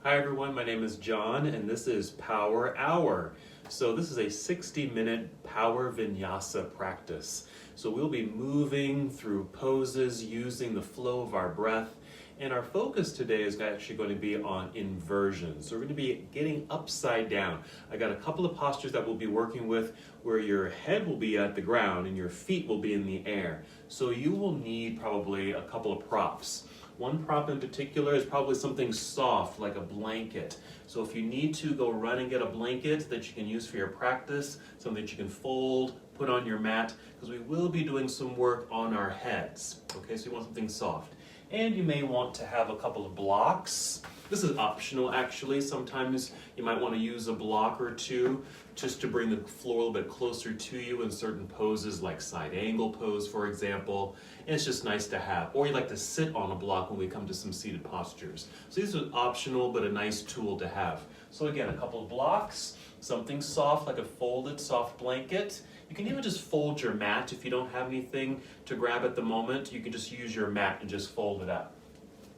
Hi everyone, my name is John and this is Power Hour. So this is a 60-minute power vinyasa practice. So we'll be moving through poses using the flow of our breath, and our focus today is actually going to be on inversions. So we're going to be getting upside down. I got a couple of postures that we'll be working with where your head will be at the ground and your feet will be in the air. So you will need probably a couple of props. One prop in particular is probably something soft like a blanket. So if you need to, go run and get a blanket that you can use for your practice, something that you can fold, put on your mat, because we will be doing some work on our heads. Okay, so you want something soft. And you may want to have a couple of blocks. This is optional actually. Sometimes you might want to use a block or two just to bring the floor a little bit closer to you in certain poses like side angle pose, for example. And it's just nice to have. Or you like to sit on a block when we come to some seated postures. So these are optional but a nice tool to have. So again, a couple of blocks, something soft like a folded soft blanket. You can even just fold your mat if you don't have anything to grab at the moment. You can just use your mat and just fold it up.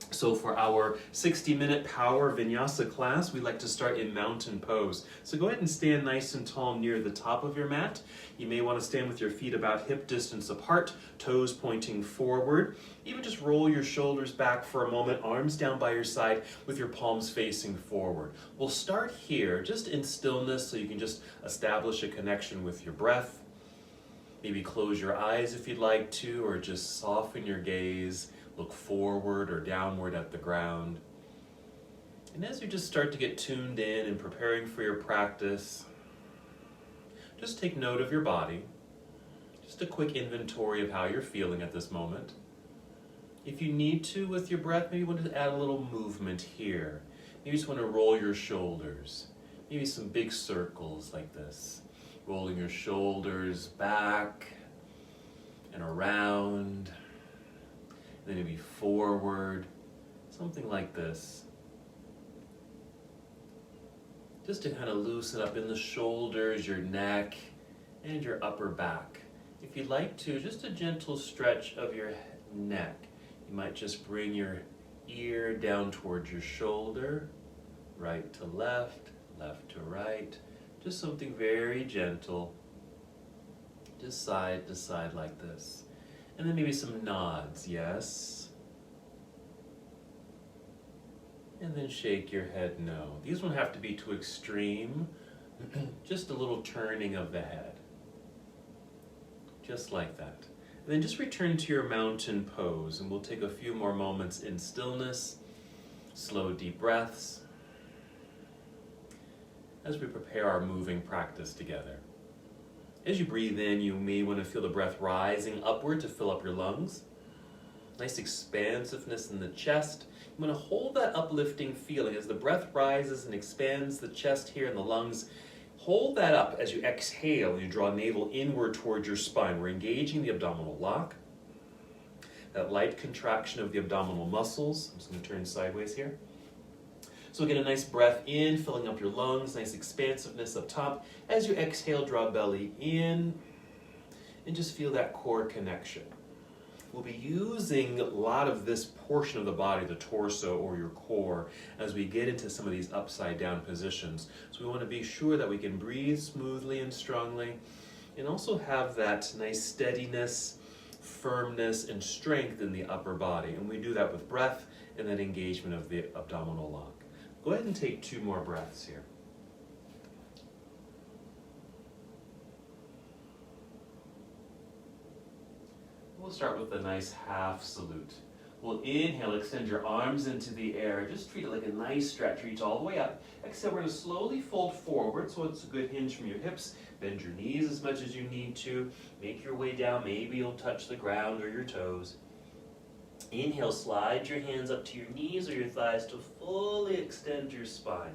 So for our 60-minute power vinyasa class, we like to start in mountain pose. So go ahead and stand nice and tall near the top of your mat. You may want to stand with your feet about hip distance apart, toes pointing forward. Even just roll your shoulders back for a moment, arms down by your side with your palms facing forward. We'll start here just in stillness so you can just establish a connection with your breath. Maybe close your eyes if you'd like to, or just soften your gaze. Look forward or downward at the ground. And as you just start to get tuned in and preparing for your practice, just take note of your body. Just a quick inventory of how you're feeling at this moment. If you need to with your breath, maybe you want to add a little movement here. Maybe you just want to roll your shoulders. Maybe some big circles like this. Rolling your shoulders back and around. Then maybe forward, something like this. Just to kind of loosen up in the shoulders, your neck, and your upper back. If you'd like to, just a gentle stretch of your neck. You might just bring your ear down towards your shoulder, right to left, left to right. Just something very gentle, just side to side like this. And then maybe some nods, yes. And then shake your head, no. These don't have to be too extreme. Just a little turning of the head. Just like that. And then just return to your mountain pose, and we'll take a few more moments in stillness, slow deep breaths, as we prepare our moving practice together. As you breathe in, you may want to feel the breath rising upward to fill up your lungs. Nice expansiveness in the chest. You want to hold that uplifting feeling as the breath rises and expands the chest here in the lungs. Hold that up as you exhale and you draw navel inward towards your spine. We're engaging the abdominal lock. That light contraction of the abdominal muscles. I'm just going to turn sideways here. So get a nice breath in, filling up your lungs, nice expansiveness up top. As you exhale, draw belly in, and just feel that core connection. We'll be using a lot of this portion of the body, the torso or your core, as we get into some of these upside down positions. So we want to be sure that we can breathe smoothly and strongly, and also have that nice steadiness, firmness, and strength in the upper body. And we do that with breath and then engagement of the abdominal lock. Go ahead and take 2 more breaths here. We'll start with a nice half salute. We'll inhale, extend your arms into the air. Just treat it like a nice stretch. Reach all the way up. Exhale, we're going to slowly fold forward so it's a good hinge from your hips. Bend your knees as much as you need to. Make your way down. Maybe you'll touch the ground or your toes. Inhale, slide your hands up to your knees or your thighs to fully extend your spine.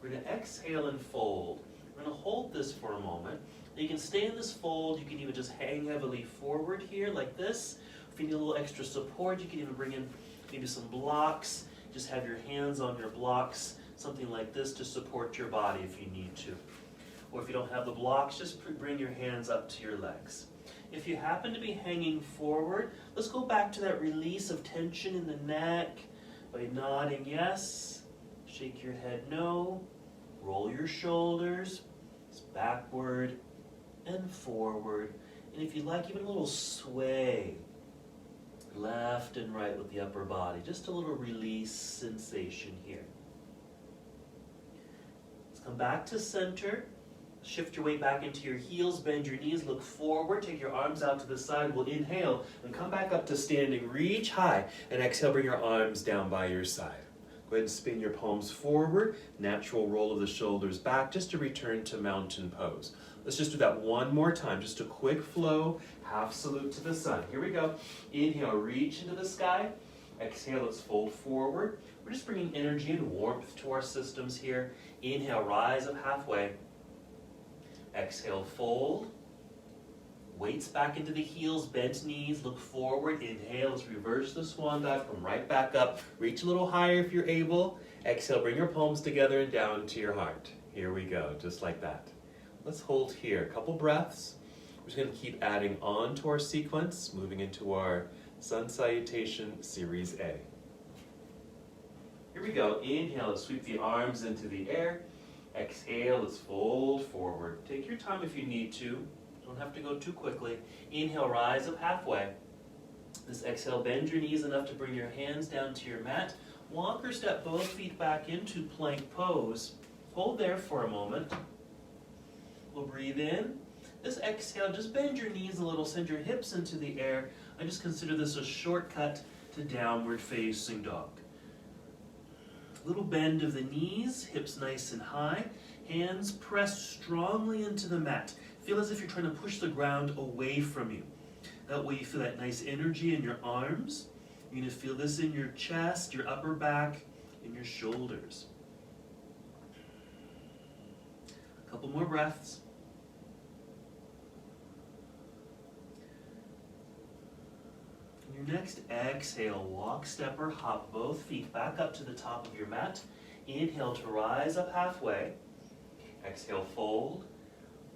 We're going to exhale and fold. We're going to hold this for a moment. You can stay in this fold. You can even just hang heavily forward here like this. If you need a little extra support, you can even bring in maybe some blocks. Just have your hands on your blocks, something like this to support your body if you need to. Or if you don't have the blocks, just bring your hands up to your legs. If you happen to be hanging forward, let's go back to that release of tension in the neck by nodding yes, Shake your head no. Roll your shoulders. It's backward and forward. And if you like, even a little sway. Left and right with the upper body. Just a little release sensation here. Let's come back to center. Shift your weight back into your heels, bend your knees, look forward, take your arms out to the side. We'll inhale and come back up to standing. Reach high and exhale, bring your arms down by your side. Go ahead and spin your palms forward, natural roll of the shoulders back just to return to mountain pose. Let's just do that one more time, just a quick flow, half salute to the sun. Here we go. Inhale, reach into the sky. Exhale, let's fold forward. We're just bringing energy and warmth to our systems here. Inhale, rise up halfway. Exhale, fold. Weights back into the heels, bent knees, look forward. Inhale, let's reverse the swan dive, come right back up. Reach a little higher if you're able. Exhale, bring your palms together and down to your heart. Here we go, just like that. Let's hold here, a couple breaths. We're just gonna keep adding on to our sequence, moving into our Sun Salutation Series A. Here we go, inhale, let's sweep the arms into the air. Exhale, let's fold forward. Take your time if you need to. Don't have to go too quickly. Inhale, rise up halfway. This exhale, bend your knees enough to bring your hands down to your mat. Walk or step both feet back into plank pose. Hold there for a moment. We'll breathe in. This exhale, just bend your knees a little, send your hips into the air. I just consider this a shortcut to downward facing dog. Little bend of the knees, hips nice and high. Hands press strongly into the mat. Feel as if you're trying to push the ground away from you. That way you feel that nice energy in your arms. You're going to feel this in your chest, your upper back, and your shoulders. A couple more breaths. On your next exhale, walk, step, or hop both feet back up to the top of your mat. Inhale to rise up halfway. Exhale, fold.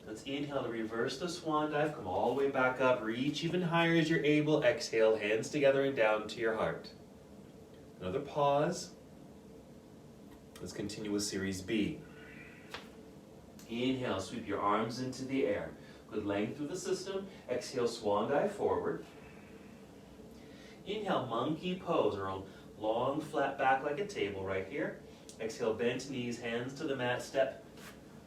Let's inhale to reverse the swan dive. Come all the way back up. Reach even higher as you're able. Exhale, hands together and down to your heart. Another pause. Let's continue with Series B. Inhale, sweep your arms into the air. Good length through the system. Exhale, swan dive forward. Inhale, monkey pose, or a long flat back like a table right here. Exhale, bent knees, hands to the mat, step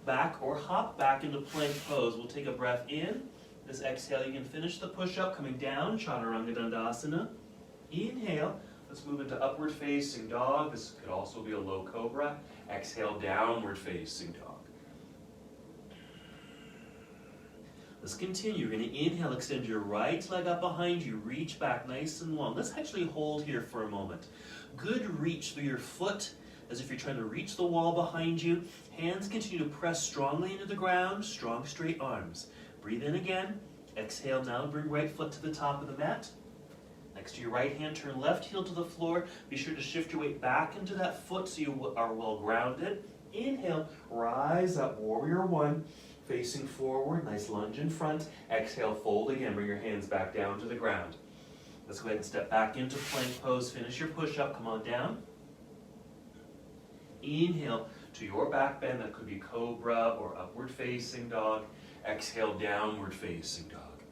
back or hop back into plank pose. We'll take a breath in. This exhale, you can finish the push-up coming down, Chaturanga Dandasana. Inhale, let's move into upward facing dog. This could also be a low cobra. Exhale, downward facing dog. Let's continue. You're going to inhale, extend your right leg up behind you, reach back nice and long. Let's actually hold here for a moment. Good reach through your foot, as if you're trying to reach the wall behind you. Hands continue to press strongly into the ground, strong straight arms. Breathe in again. Exhale now, bring right foot to the top of the mat. Next to your right hand, turn left heel to the floor. Be sure to shift your weight back into that foot so you are well grounded. Inhale, rise up, warrior one, facing forward, nice lunge in front. Exhale, fold again, bring your hands back down to the ground. Let's go ahead and step back into plank pose, finish your push-up, come on down. Inhale to your back bend, that could be cobra or upward facing dog. Exhale, downward facing dog.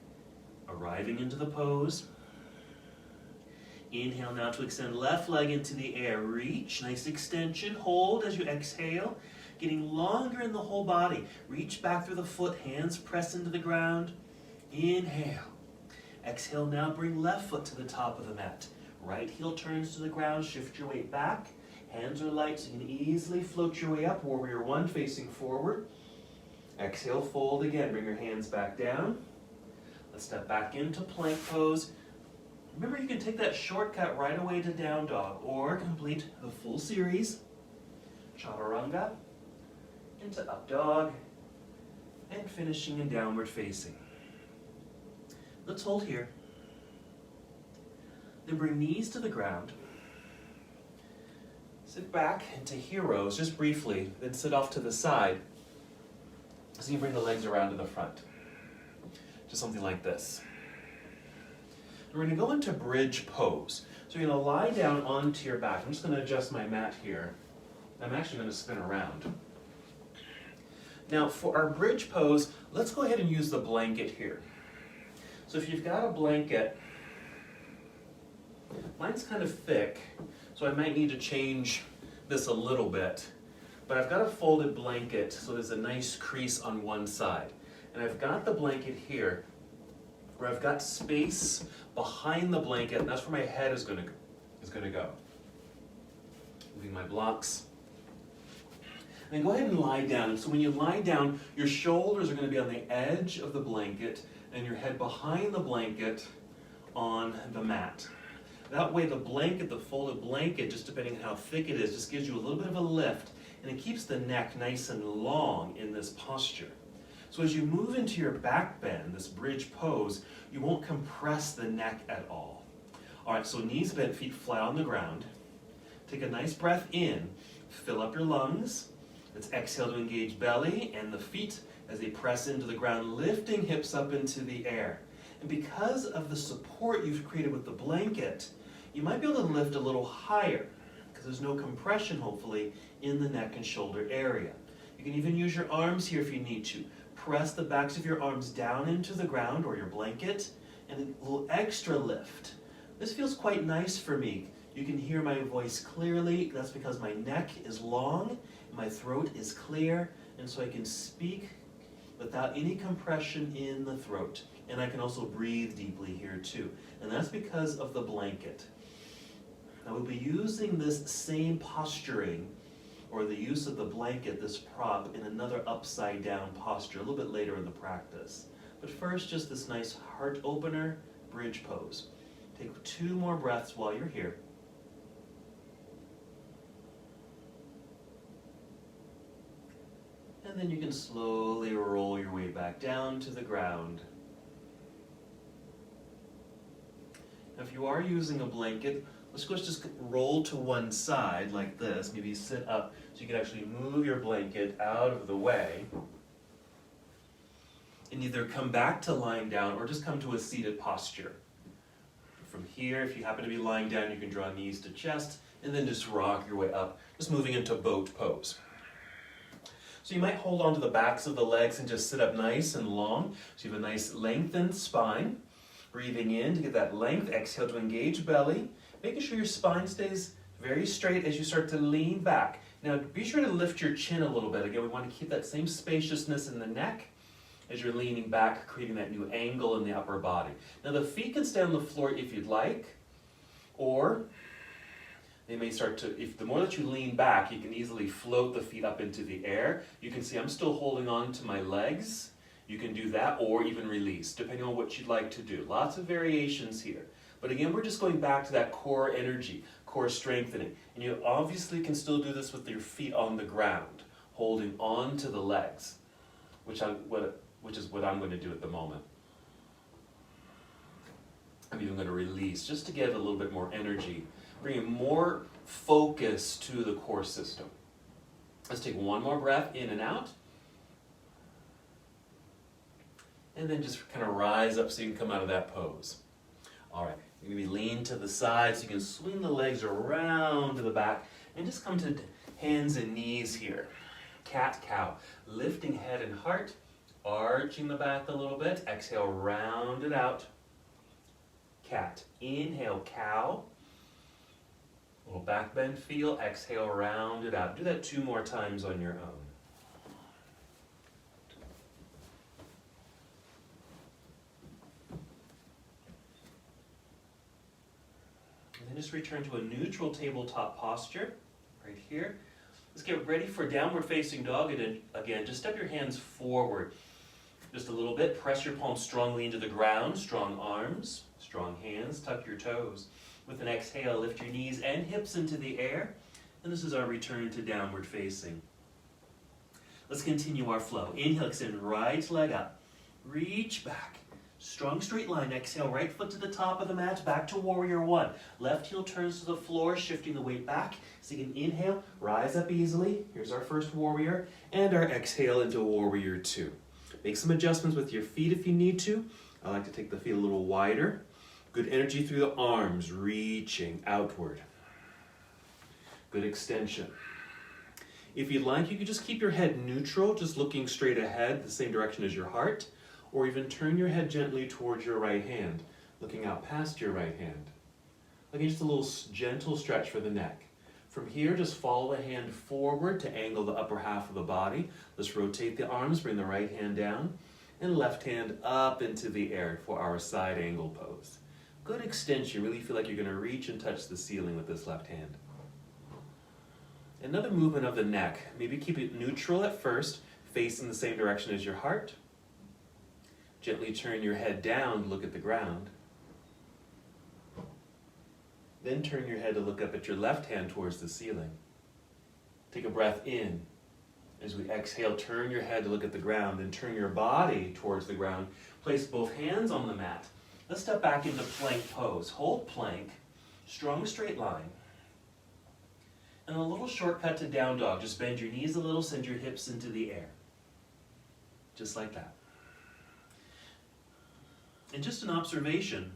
Arriving into the pose. Inhale now to extend left leg into the air. Reach, nice extension. Hold as you exhale. Getting longer in the whole body. Reach back through the foot, hands press into the ground. Inhale. Exhale now, bring left foot to the top of the mat. Right heel turns to the ground, shift your weight back. Hands are light so you can easily float your way up. Warrior one facing forward. Exhale, fold again. Bring your hands back down. Let's step back into plank pose. Remember, you can take that shortcut right away to down dog or complete the full series. Chaturanga into up dog and finishing in downward facing. Let's hold here. Then bring knees to the ground. Sit back into heroes just briefly, then sit off to the side. So you bring the legs around to the front. Just something like this. We're going to go into bridge pose. So you're going to lie down onto your back. I'm just going to adjust my mat here. I'm actually going to spin around. Now for our bridge pose, let's go ahead and use the blanket here. So if you've got a blanket, mine's kind of thick, so I might need to change this a little bit. But I've got a folded blanket, so there's a nice crease on one side. And I've got the blanket here, where I've got space behind the blanket, and that's where my head is going to go. Moving my blocks. And go ahead and lie down. So when you lie down, your shoulders are going to be on the edge of the blanket, and your head behind the blanket on the mat. That way the blanket, the folded blanket, just depending on how thick it is, just gives you a little bit of a lift, and it keeps the neck nice and long in this posture. So as you move into your back bend, this bridge pose, you won't compress the neck at all. All right, so knees bent, feet flat on the ground. Take a nice breath in, fill up your lungs. Let's exhale to engage belly and the feet as they press into the ground, lifting hips up into the air. And because of the support you've created with the blanket, you might be able to lift a little higher because there's no compression, hopefully, in the neck and shoulder area. You can even use your arms here if you need to. Press the backs of your arms down into the ground or your blanket, and a little extra lift. This feels quite nice for me. You can hear my voice clearly. That's because my neck is long, and my throat is clear, and so I can speak without any compression in the throat. And I can also breathe deeply here too. And that's because of the blanket. Now we'll be using this same posturing, or the use of the blanket, this prop, in another upside down posture a little bit later in the practice. But first, just this nice heart opener bridge pose. Take 2 more breaths while you're here. And then you can slowly roll your way back down to the ground. Now if you are using a blanket, let's just roll to one side like this. Maybe sit up so you can actually move your blanket out of the way. And either come back to lying down or just come to a seated posture. From here, if you happen to be lying down, you can draw knees to chest and then just rock your way up, just moving into boat pose. So you might hold on to the backs of the legs and just sit up nice and long. So you have a nice lengthened spine. Breathing in to get that length. Exhale to engage belly. Making sure your spine stays very straight as you start to lean back. Now be sure to lift your chin a little bit. Again, we want to keep that same spaciousness in the neck as you're leaning back, creating that new angle in the upper body. Now the feet can stay on the floor if you'd like, or they may start to, if the more that you lean back, you can easily float the feet up into the air. You can see I'm still holding on to my legs. You can do that or even release, depending on what you'd like to do. Lots of variations here. But again, we're just going back to that core energy, core strengthening. And you obviously can still do this with your feet on the ground, holding on to the legs, which is what I'm going to do at the moment. I'm even going to release, just to get a little bit more energy, bringing more focus to the core system. Let's take one more breath in and out. And then just kind of rise up so you can come out of that pose. All right, you're going to be lean to the side so you can swing the legs around to the back and just come to hands and knees here. Cat, cow, lifting head and heart, arching the back a little bit. Exhale, round it out. Cat, inhale, cow. A little back bend feel. Exhale, round it out. Do that 2 more times on your own. And then just return to a neutral tabletop posture, right here. Let's get ready for downward facing dog, and then again, just step your hands forward just a little bit. Press your palms strongly into the ground, strong arms, strong hands, tuck your toes. With an exhale, lift your knees and hips into the air, and this is our return to downward facing. Let's continue our flow. Inhale, extend right leg up, reach back. Strong straight line. Exhale, right foot to the top of the mat, back to warrior 1. Left heel turns to the floor, shifting the weight back. So you can inhale, rise up easily. Here's our first warrior. And our exhale into warrior 2. Make some adjustments with your feet if you need to. I like to take the feet a little wider. Good energy through the arms, reaching outward. Good extension. If you'd like, you could just keep your head neutral, just looking straight ahead, the same direction as your heart, or even turn your head gently towards your right hand, looking out past your right hand. Again, just a little gentle stretch for the neck. From here, just follow the hand forward to angle the upper half of the body. Let's rotate the arms, bring the right hand down, and left hand up into the air for our side angle pose. Good extension, really feel like you're going to reach and touch the ceiling with this left hand. Another movement of the neck, maybe keep it neutral at first, facing the same direction as your heart. Gently turn your head down, look at the ground. Then turn your head to look up at your left hand towards the ceiling. Take a breath in. As we exhale, turn your head to look at the ground, then turn your body towards the ground. Place both hands on the mat. Let's step back into plank pose. Hold plank, strong straight line. And a little shortcut to down dog. Just bend your knees a little, send your hips into the air. Just like that. And just an observation,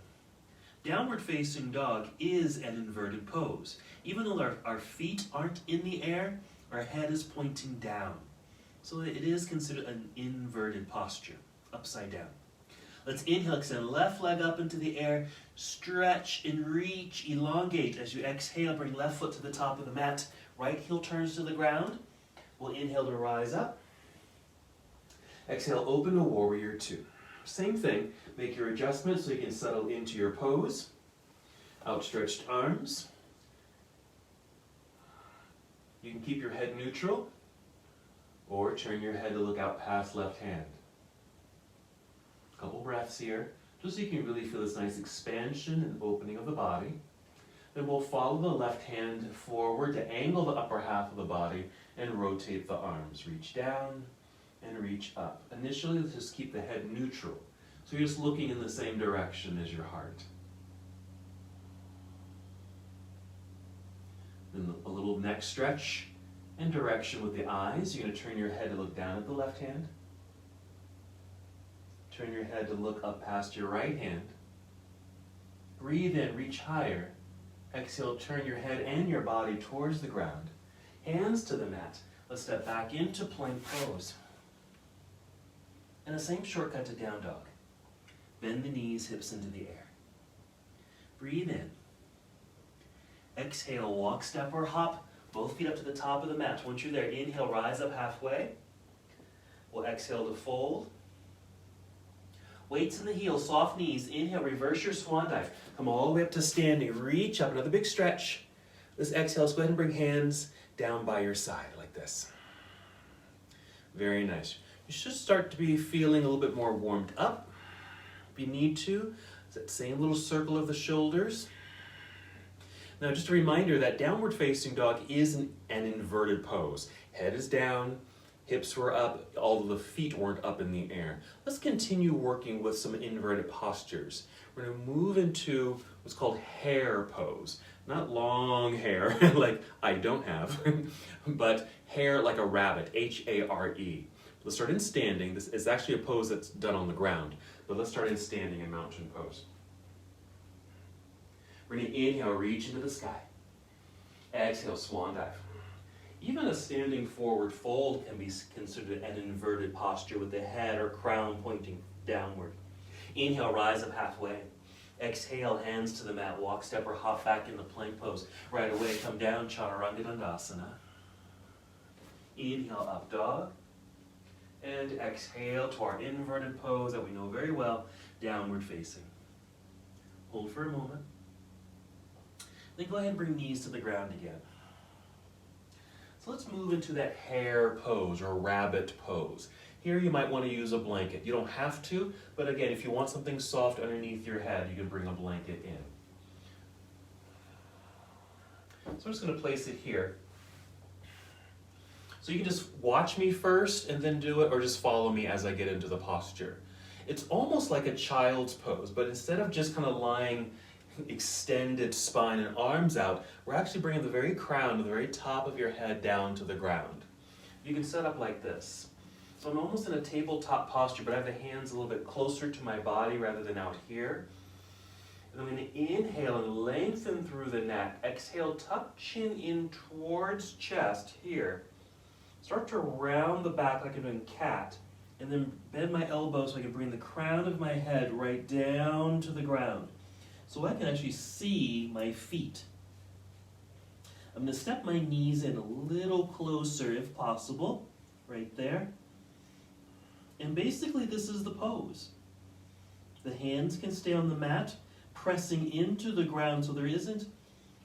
downward facing dog is an inverted pose. Even though our feet aren't in the air, our head is pointing down. So it is considered an inverted posture, upside down. Let's inhale, extend left leg up into the air, stretch and reach, elongate. As you exhale, bring left foot to the top of the mat, right heel turns to the ground. We'll inhale to rise up. Exhale, open to warrior two. Same thing, make your adjustment so you can settle into your pose. Outstretched arms. You can keep your head neutral or turn your head to look out past left hand. Couple breaths here, just so you can really feel this nice expansion and opening of the body. Then we'll follow the left hand forward to angle the upper half of the body and rotate the arms. Reach down and reach up. Initially, let's just keep the head neutral. So you're just looking in the same direction as your heart. Then a little neck stretch and direction with the eyes. You're going to turn your head to look down at the left hand. Turn your head to look up past your right hand. Breathe in, reach higher. Exhale, turn your head and your body towards the ground. Hands to the mat. Let's step back into plank pose. And the same shortcut to down dog. Bend the knees, hips into the air. Breathe in. Exhale, walk, step, or hop. Both feet up to the top of the mat. Once you're there, inhale, rise up halfway. We'll exhale to fold. Weights in the heels, soft knees. Inhale, reverse your swan dive. Come all the way up to standing. Reach up, another big stretch. Let's exhale, let's go ahead and bring hands down by your side like this. Very nice. You should start to be feeling a little bit more warmed up. If you need to, it's that same little circle of the shoulders. Now just a reminder that downward facing dog is an inverted pose. Head is down, hips were up, although the feet weren't up in the air. Let's continue working with some inverted postures. We're going to move into what's called hare pose. Not long hair, like I don't have, but hare like a rabbit, H-A-R-E. Let's start in standing. This is actually a pose that's done on the ground, but let's start in standing in mountain pose. We're going to inhale, reach into the sky. Exhale, swan dive. Even a standing forward fold can be considered an inverted posture with the head or crown pointing downward. Inhale, rise up halfway. Exhale, hands to the mat, walk, step, or hop back into plank pose. Right away, come down, Chaturanga Dandasana. Inhale, up dog. And exhale to our inverted pose that we know very well, downward facing. Hold for a moment. Then go ahead and bring knees to the ground again. So let's move into that hare pose or rabbit pose. Here you might want to use a blanket. You don't have to, but again, if you want something soft underneath your head, you can bring a blanket in. So I'm just going to place it here. So you can just watch me first and then do it, or just follow me as I get into the posture. It's almost like a child's pose, but instead of just kind of lying extended spine and arms out, we're actually bringing the very crown to the very top of your head down to the ground. You can set up like this. So I'm almost in a tabletop posture, but I have the hands a little bit closer to my body rather than out here. And I'm going to inhale and lengthen through the neck. Exhale, tuck chin in towards chest here. Start to round the back like I'm doing cat, and then bend my elbows so I can bring the crown of my head right down to the ground. So I can actually see my feet. I'm going to step my knees in a little closer if possible, right there. And basically this is the pose. The hands can stay on the mat, pressing into the ground so there isn't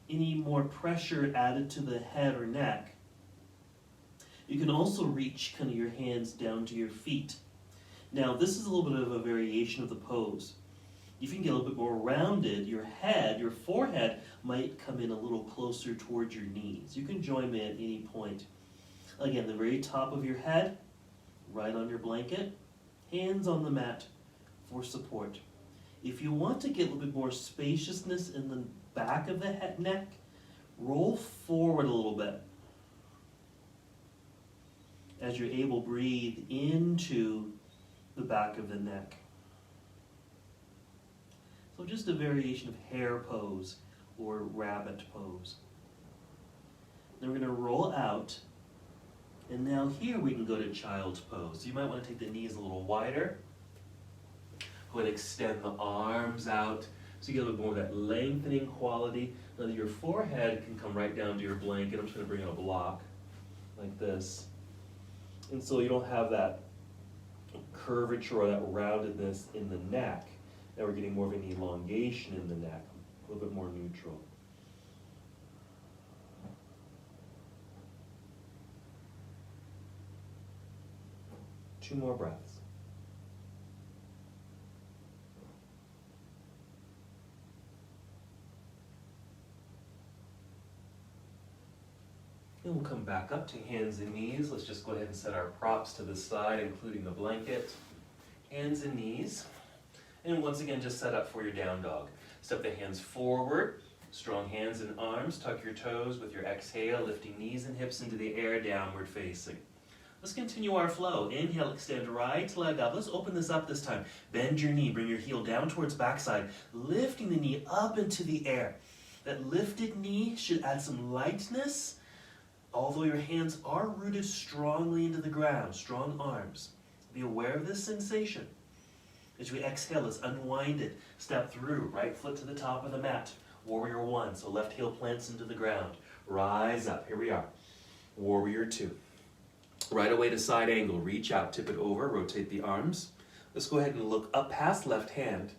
any more pressure added to the head or neck. You can also reach kind of your hands down to your feet. Now this is a little bit of a variation of the pose. If you can get a little bit more rounded, your head, your forehead might come in a little closer towards your knees. You can join me at any point. Again, the very top of your head, right on your blanket, hands on the mat for support. If you want to get a little bit more spaciousness in the back of the head, neck, roll forward a little bit. As you're able, breathe into the back of the neck. So just a variation of hare pose or rabbit pose. Then we're going to roll out. And now here we can go to child's pose. So you might want to take the knees a little wider. Go ahead and extend the arms out so you get a little more of that lengthening quality. Now that your forehead can come right down to your blanket. I'm just going to bring in a block like this. And so you don't have that curvature or that roundedness in the neck. Now we're getting more of an elongation in the neck, a little bit more neutral. Two more breaths. And we'll come back up to hands and knees. Let's just go ahead and set our props to the side, including the blanket. Hands and knees. And once again, just set up for your down dog. Step the hands forward, strong hands and arms, tuck your toes with your exhale, lifting knees and hips into the air, downward facing. Let's continue our flow. Inhale, extend right leg up. Let's open this up this time. Bend your knee, bring your heel down towards backside, lifting the knee up into the air. That lifted knee should add some lightness, although your hands are rooted strongly into the ground, strong arms. Be aware of this sensation. As we exhale, let's unwind it. Step through, right foot to the top of the mat. Warrior one, so left heel plants into the ground. Rise up, here we are. Warrior two. Right away to side angle, reach out, tip it over, rotate the arms. Let's go ahead and look up past left hand.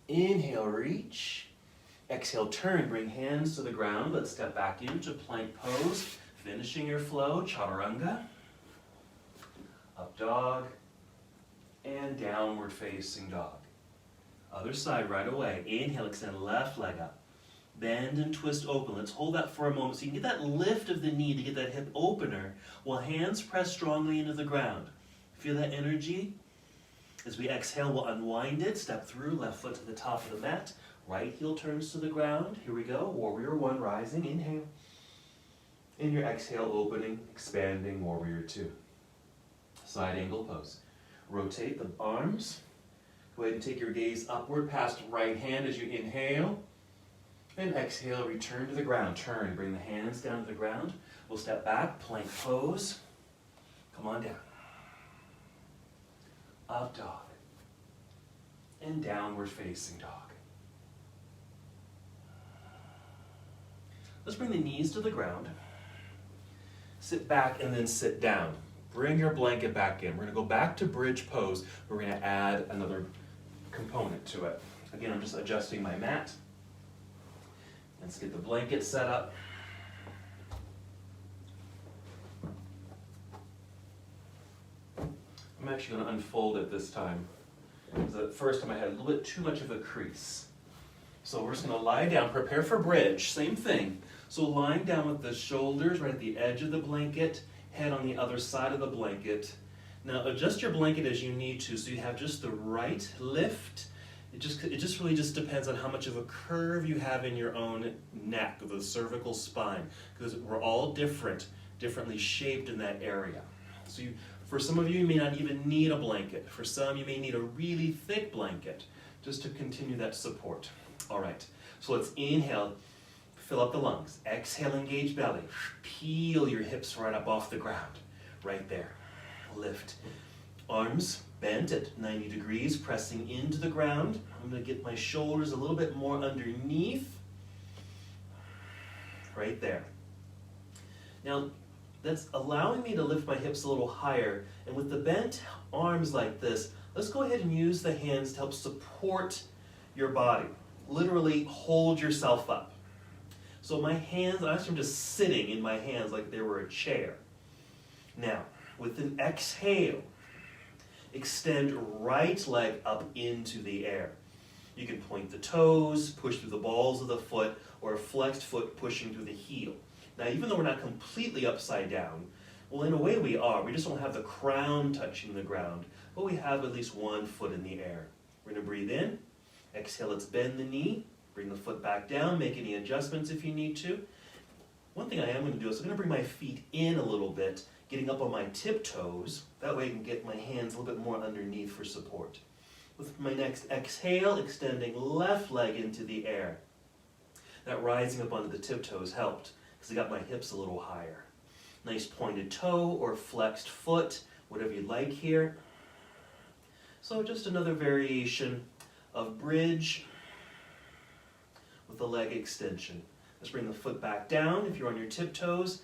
Inhale, reach. Exhale, turn, bring hands to the ground. Let's step back into plank pose. Finishing your flow, chaturanga. Up dog. And downward facing dog. Other side right away. Inhale, extend left leg up. Bend and twist open. Let's hold that for a moment so you can get that lift of the knee to get that hip opener while hands press strongly into the ground. Feel that energy? As we exhale, we'll unwind it. Step through, left foot to the top of the mat. Right heel turns to the ground. Here we go. Warrior one, rising. Inhale. In your exhale, opening, expanding, warrior two. Side angle pose. Rotate the arms. Go ahead and take your gaze upward past right hand as you inhale. And exhale, return to the ground. Turn, bring the hands down to the ground. We'll step back, plank pose. Come on down. Up dog. And downward facing dog. Let's bring the knees to the ground. Sit back and then sit down. Bring your blanket back in. We're going to go back to bridge pose. We're going to add another component to it. Again, I'm just adjusting my mat. Let's get the blanket set up. I'm actually going to unfold it this time, because the first time I had a little bit too much of a crease. So we're just going to lie down, prepare for bridge, same thing. So lying down with the shoulders right at the edge of the blanket, head on the other side of the blanket. Now adjust your blanket as you need to so you have just the right lift. It just really depends on how much of a curve you have in your own neck, the cervical spine, because we're all differently shaped in that area. So for some of you, you may not even need a blanket. For some, you may need a really thick blanket just to continue that support. All right, so let's inhale, fill up the lungs. Exhale, engage belly. Peel your hips right up off the ground. right there. Lift. Arms bent at 90 degrees, pressing into the ground. I'm going to get my shoulders a little bit more underneath. Right there. Now, that's allowing me to lift my hips a little higher. And with the bent arms like this, let's go ahead and use the hands to help support your body. Literally hold yourself up. So my hands, I'm just sitting in my hands like they were a chair. Now, with an exhale, extend right leg up into the air. You can point the toes, push through the balls of the foot, or a flexed foot pushing through the heel. Now, even though we're not completely upside down, well, in a way we are. We just don't have the crown touching the ground, but we have at least one foot in the air. We're going to breathe in. Exhale, let's bend the knee. Bring the foot back down. Make any adjustments if you need to. One thing I am going to do is I'm going to bring my feet in a little bit, getting up on my tiptoes. That way I can get my hands a little bit more underneath for support. With my next exhale, extending left leg into the air. That rising up onto the tiptoes helped because I got my hips a little higher. Nice pointed toe or flexed foot, whatever you'd like here. So just another variation of bridge with the leg extension. Let's bring the foot back down if you're on your tiptoes.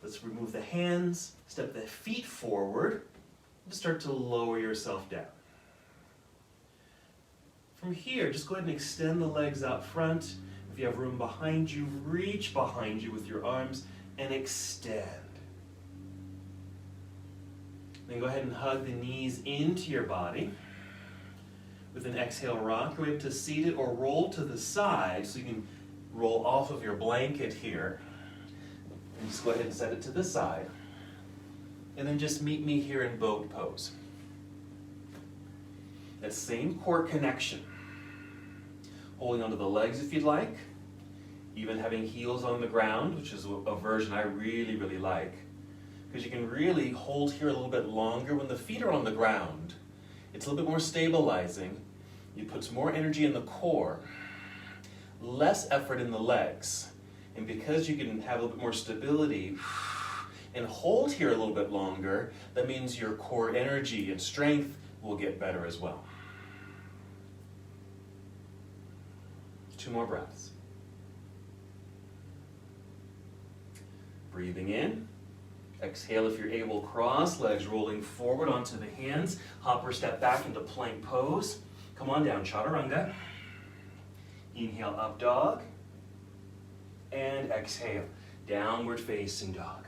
Let's remove the hands, step the feet forward, and start to lower yourself down. From here, just go ahead and extend the legs out front. If you have room behind you, reach behind you with your arms and extend. Then go ahead and hug the knees into your body. With an exhale, rock your way up to seated or roll to the side so you can roll off of your blanket here. And just go ahead and set it to the side. And then just meet me here in boat pose. That same core connection. Holding onto the legs if you'd like. Even having heels on the ground, which is a version I really, really like. Because you can really hold here a little bit longer. When the feet are on the ground, it's a little bit more stabilizing. You put some more energy in the core, less effort in the legs. And because you can have a little bit more stability and hold here a little bit longer, that means your core energy and strength will get better as well. 2 more breaths. Breathing in. Exhale if you're able, cross legs rolling forward onto the hands. Hop or step back into plank pose. Come on down, chaturanga. Inhale, up dog. And exhale, downward facing dog.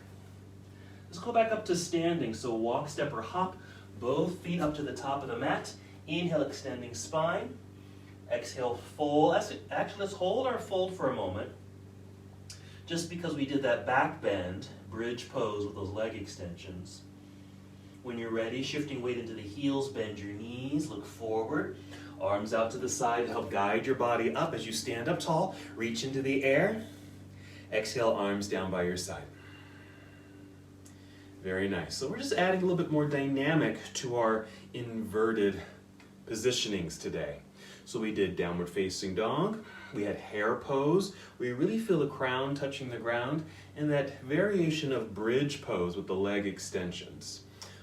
Let's go back up to standing. So walk, step, or hop. Both feet up to the top of the mat. Inhale, extending spine. Exhale, fold. Actually, let's hold our fold for a moment. Just because we did that back bend, bridge pose with those leg extensions. When you're ready, shifting weight into the heels, bend your knees, look forward. Arms out to the side to help guide your body up as you stand up tall. Reach into the air. Exhale, arms down by your side. Very nice. So we're just adding a little bit more dynamic to our inverted positionings today. So we did downward facing dog. We had hare pose. We really feel the crown touching the ground. And that variation of bridge pose with the leg extensions.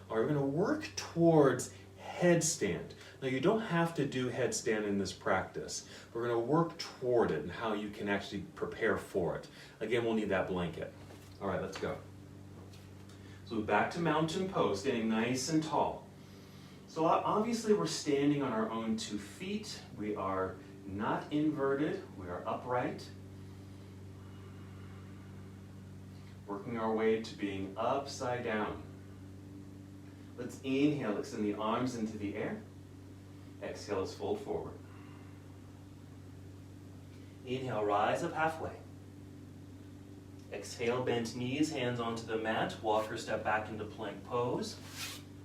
All right, we're going to work towards headstand. Now you don't have to do headstand in this practice. We're going to work toward it and how you can actually prepare for it. Again, we'll need that blanket. All right, let's go. So back to mountain pose, standing nice and tall. So obviously we're standing on our own 2 feet. We are not inverted, we are upright. Working our way to being upside down. Let's inhale, extend the arms into the air. Exhale, let's fold forward. Inhale, rise up halfway. Exhale, bent knees, hands onto the mat. Walk or step back into plank pose.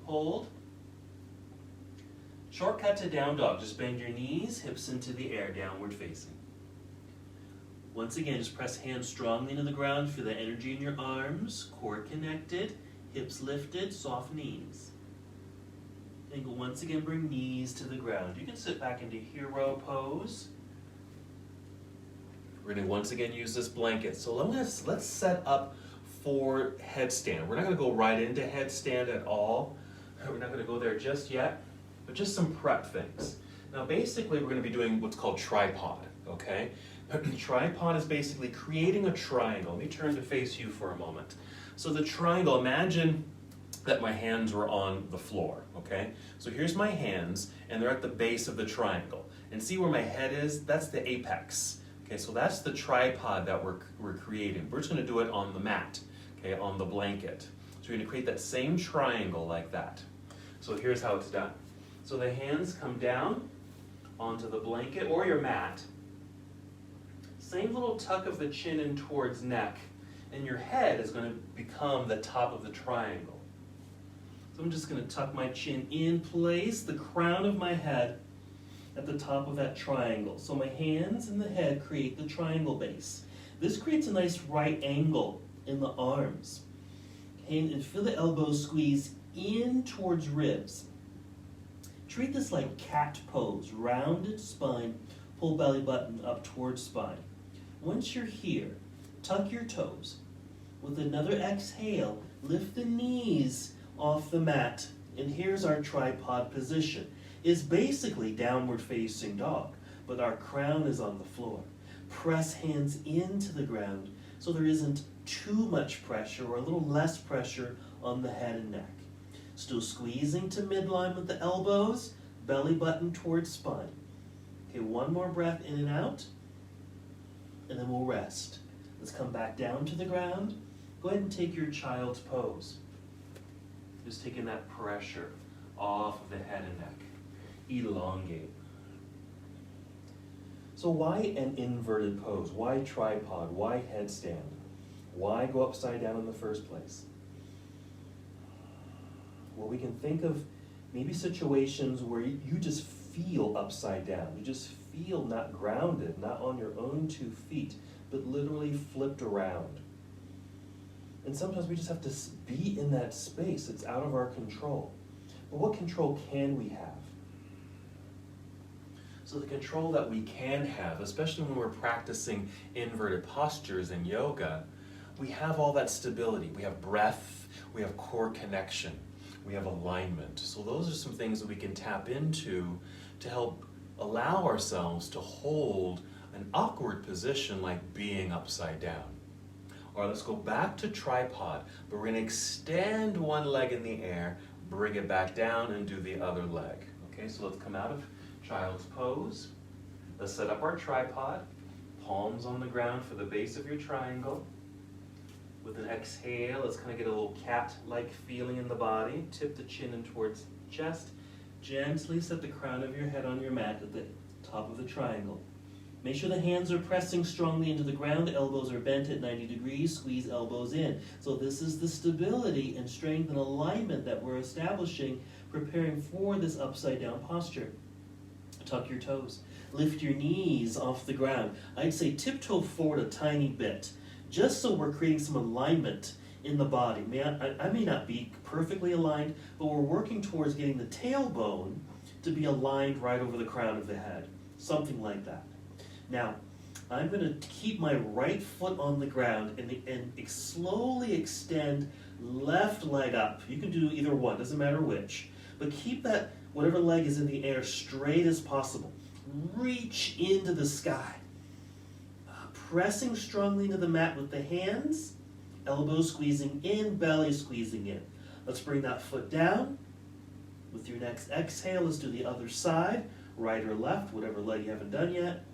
Hold. Shortcut to down dog. Just bend your knees, hips into the air, downward facing. Once again, just press hands strongly into the ground. Feel the energy in your arms. Core connected, hips lifted, soft knees. And once again, bring knees to the ground. You can sit back into hero pose. We're going to once again use this blanket. So let's set up for headstand. We're not going to go right into headstand at all. We're not going to go there just yet, but just some prep things. Now basically we're going to be doing what's called tripod, okay? Tripod is basically creating a triangle. Let me turn to face you for a moment. So the triangle, imagine that my hands were on the floor, okay? So here's my hands, and they're at the base of the triangle. And see where my head is? That's the apex. Okay, so that's the tripod that we're creating. We're just gonna do it on the mat, okay, on the blanket. So we're gonna create that same triangle like that. So here's how it's done. So the hands come down onto the blanket or your mat. Same little tuck of the chin in towards neck, and your head is gonna become the top of the triangle. So I'm just gonna tuck my chin in place, the crown of my head at the top of that triangle. So my hands and the head create the triangle base. This creates a nice right angle in the arms. And feel the elbows squeeze in towards ribs. Treat this like cat pose, rounded spine, pull belly button up towards spine. Once you're here, tuck your toes. With another exhale, lift the knees off the mat, and here's our tripod position. It's basically downward facing dog, but our crown is on the floor. Press hands into the ground so there isn't too much pressure or a little less pressure on the head and neck. Still squeezing to midline with the elbows, belly button towards spine. Okay, one more breath in and out, and then we'll rest. Let's come back down to the ground. Go ahead and take your child's pose. Just taking that pressure off of the head and neck. Elongate. So why an inverted pose? Why tripod? Why headstand? Why go upside down in the first place? Well, we can think of maybe situations where you just feel upside down. You just feel not grounded, not on your own 2 feet, but literally flipped around. And sometimes we just have to be in that space. It's out of our control. But what control can we have? So the control that we can have, especially when we're practicing inverted postures in yoga, we have all that stability. We have breath, we have core connection, we have alignment. So those are some things that we can tap into to help allow ourselves to hold an awkward position like being upside down. All right, let's go back to tripod, but we're gonna extend one leg in the air, bring it back down, and do the other leg. Okay, so let's come out of child's pose. Let's set up our tripod, palms on the ground for the base of your triangle. With an exhale, let's kind of get a little cat-like feeling in the body. Tip the chin in towards chest. Gently set the crown of your head on your mat at the top of the triangle. Make sure the hands are pressing strongly into the ground, elbows are bent at 90 degrees, squeeze elbows in. So this is the stability and strength and alignment that we're establishing, preparing for this upside down posture. Tuck your toes. Lift your knees off the ground. I'd say tiptoe forward a tiny bit, just so we're creating some alignment in the body. I may not be perfectly aligned, but we're working towards getting the tailbone to be aligned right over the crown of the head. Something like that. Now, I'm going to keep my right foot on the ground and slowly extend left leg up. You can do either one, doesn't matter which. But keep that, whatever leg is in the air, straight as possible. Reach into the sky. Pressing strongly into the mat with the hands, elbows squeezing in, belly squeezing in. Let's bring that foot down. With your next exhale, let's do the other side, right or left, whatever leg you haven't done yet.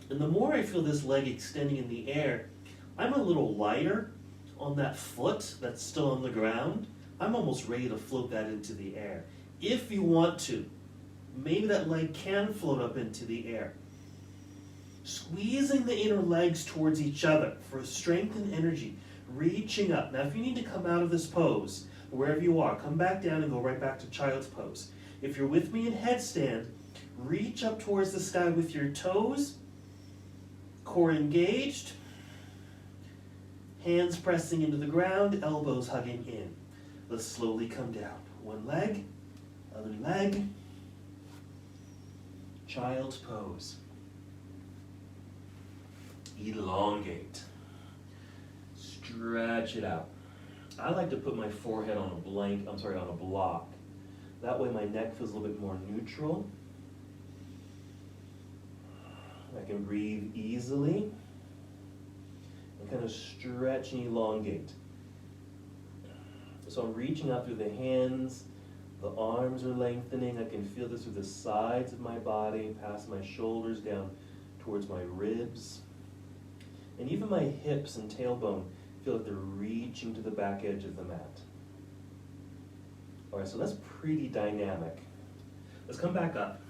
And the more I feel this leg extending in the air, I'm a little lighter on that foot that's still on the ground. I'm almost ready to float that into the air. If you want to, maybe that leg can float up into the air. Squeezing the inner legs towards each other for strength and energy, reaching up. Now if you need to come out of this pose, wherever you are, come back down and go right back to child's pose. If you're with me in headstand, reach up towards the sky with your toes, core engaged, hands pressing into the ground, elbows hugging in. Let's slowly come down. One leg, other leg, child's pose. Elongate. stretch it out. I like to put my forehead on a block. That way my neck feels a little bit more neutral. I can breathe easily and kind of stretch and elongate. So I'm reaching out through the hands, the arms are lengthening. I can feel this through the sides of my body, past my shoulders, down towards my ribs. And even my hips and tailbone feel like they're reaching to the back edge of the mat. All right, so that's pretty dynamic. Let's come back up.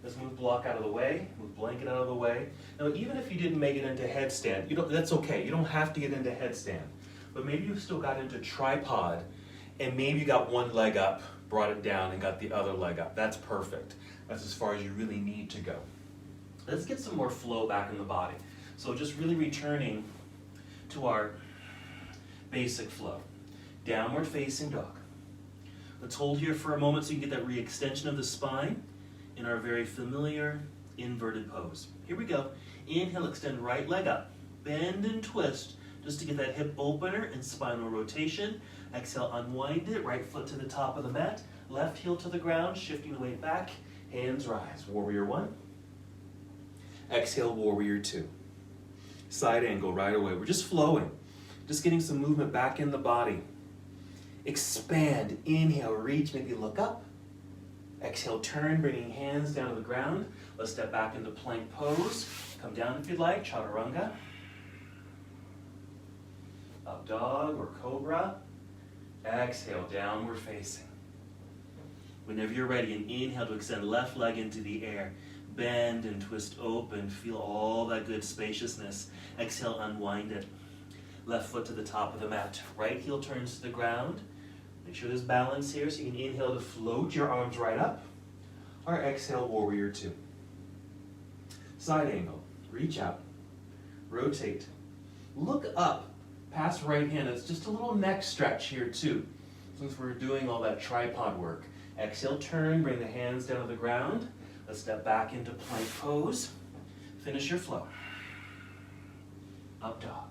Let's move block out of the way, move blanket out of the way. Now, even if you didn't make it into headstand, that's okay. You don't have to get into headstand. But maybe you still got into tripod, and maybe you got one leg up, brought it down, and got the other leg up. That's perfect. That's as far as you really need to go. Let's get some more flow back in the body. So just really returning to our basic flow. Downward facing dog. Let's hold here for a moment so you can get that re-extension of the spine in our very familiar inverted pose. Here we go. Inhale, extend right leg up. Bend and twist just to get that hip opener and spinal rotation. Exhale, unwind it. Right foot to the top of the mat. Left heel to the ground, shifting the weight back. Hands rise. Warrior one. Exhale, warrior two. Side angle right away. We're just flowing. Just getting some movement back in the body. Expand. Inhale, reach, maybe look up. Exhale, turn, bringing hands down to the ground. Let's step back into plank pose. Come down if you'd like, chaturanga. Up dog or cobra. Exhale, downward facing. Whenever you're ready, and inhale to extend left leg into the air. Bend and twist open. Feel all that good spaciousness. Exhale, unwind it. Left foot to the top of the mat. Right heel turns to the ground. Make sure there's balance here, so you can inhale to float your arms right up. Or exhale, warrior two. Side angle. Reach out. Rotate. Look up past right hand. It's just a little neck stretch here too, since we're doing all that tripod work. Exhale, turn, bring the hands down to the ground. Let's step back into plank pose. Finish your flow. Up dog.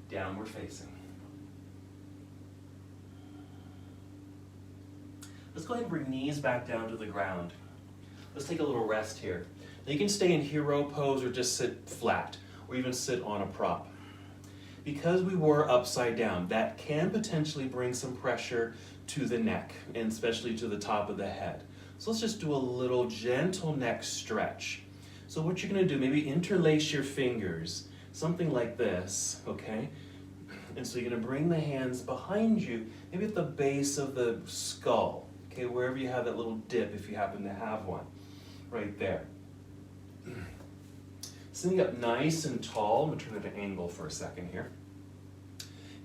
Downward facing. Let's go ahead and bring knees back down to the ground. Let's take a little rest here. Now you can stay in hero pose or just sit flat, or even sit on a prop. Because we were upside down, that can potentially bring some pressure to the neck, and especially to the top of the head. So let's just do a little gentle neck stretch. So what you're gonna do, maybe interlace your fingers, something like this, okay? And so you're gonna bring the hands behind you, maybe at the base of the skull, okay, wherever you have that little dip, if you happen to have one, right there. Sitting up nice and tall. I'm gonna turn it at an angle for a second here.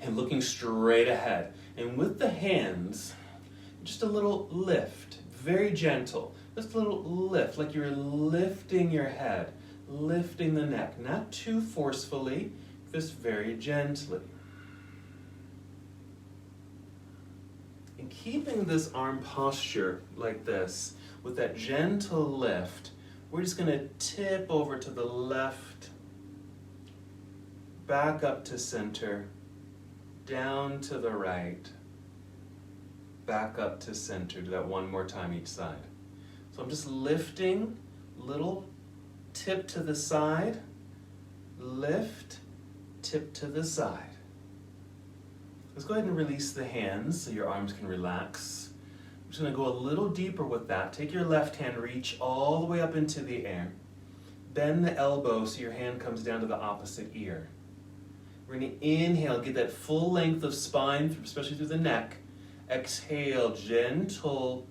And looking straight ahead. And with the hands, just a little lift, very gentle. Just a little lift, like you're lifting your head, lifting the neck. Not too forcefully, just very gently. And keeping this arm posture like this, with that gentle lift, we're just going to tip over to the left, back up to center, down to the right, back up to center. Do that one more time each side. So I'm just lifting, little tip to the side, lift, tip to the side. Let's go ahead and release the hands so your arms can relax. I'm just going to go a little deeper with that. Take your left hand, reach all the way up into the air. Bend the elbow so your hand comes down to the opposite ear. We're going to inhale, get that full length of spine, especially through the neck. Exhale, gentle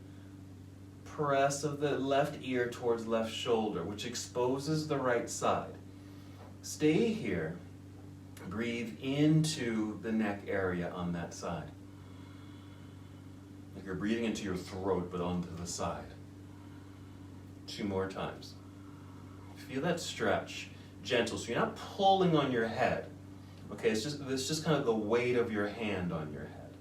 press of the left ear towards left shoulder, which exposes the right side. Stay here. Breathe into the neck area on that side. Like you're breathing into your throat, but onto the side. 2 more times. Feel that stretch. Gentle, so you're not pulling on your head. Okay, it's just kind of the weight of your hand on your head.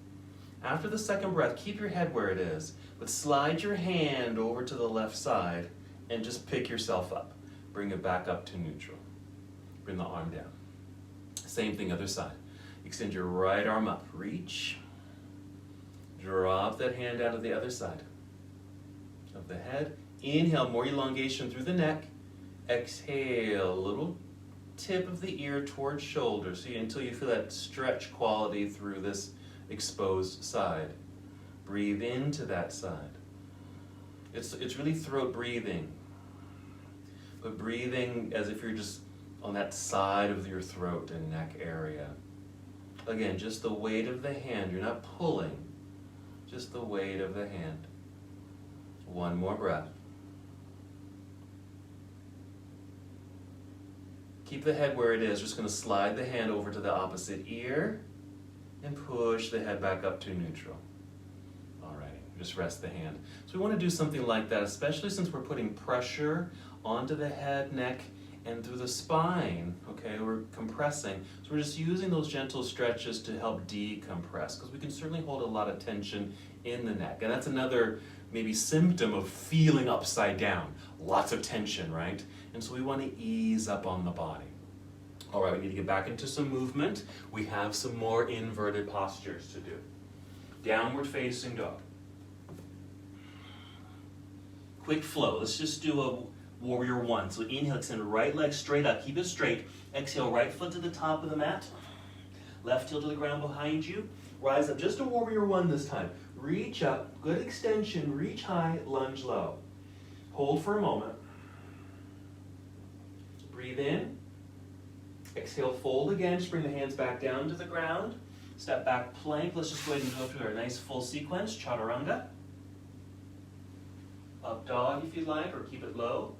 After the second breath, keep your head where it is, but slide your hand over to the left side and just pick yourself up. Bring it back up to neutral. Bring the arm down. Same thing, other side. Extend your right arm up, reach. Drop that hand out of the other side of the head. Inhale, more elongation through the neck. Exhale, a little tip of the ear towards shoulder, until you feel that stretch quality through this exposed side. Breathe into that side. It's really throat breathing, but breathing as if you're just on that side of your throat and neck area. Again, just the weight of the hand. You're not pulling, just the weight of the hand. One more breath. Keep the head where it is. Just going to slide the hand over to the opposite ear and push the head back up to neutral. All right, just rest the hand. So we want to do something like that, especially since we're putting pressure onto the head, neck, and through the spine, okay? We're compressing. So we're just using those gentle stretches to help decompress, because we can certainly hold a lot of tension in the neck. And that's another maybe symptom of feeling upside down. Lots of tension, right? And so we want to ease up on the body. All right, we need to get back into some movement. We have some more inverted postures to do. Downward facing dog. Quick flow. Let's just do a warrior one. So inhale, extend right leg straight up. Keep it straight. Exhale, right foot to the top of the mat. Left heel to the ground behind you. Rise up. Just a warrior one this time. Reach up. Good extension. Reach high. Lunge low. Hold for a moment. Breathe in. Exhale, fold again. Just bring the hands back down to the ground. Step back, plank. Let's just go ahead and go through our nice full sequence. Chaturanga. Up dog if you like, or keep it low.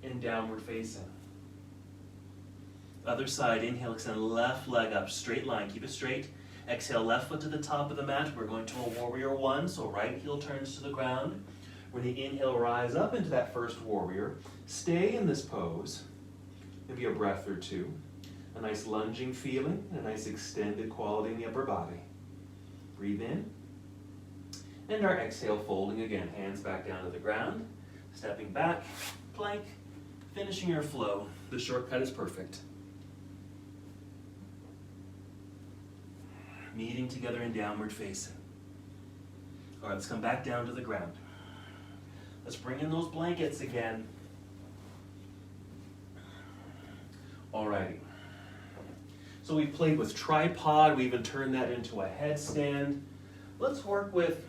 And downward facing. Other side, inhale, extend left leg up, straight line, keep it straight. Exhale, left foot to the top of the mat. We're going to a warrior one, so right heel turns to the ground. We're going to inhale, rise up into that first warrior. Stay in this pose, maybe a breath or two. A nice lunging feeling, a nice extended quality in the upper body. Breathe in. And our exhale, folding again, hands back down to the ground. Stepping back, plank, finishing your flow. The shortcut is perfect. Meeting together in downward facing. All right, let's come back down to the ground. Let's bring in those blankets again. All righty. So we've played with tripod. We even turned that into a headstand. Let's work with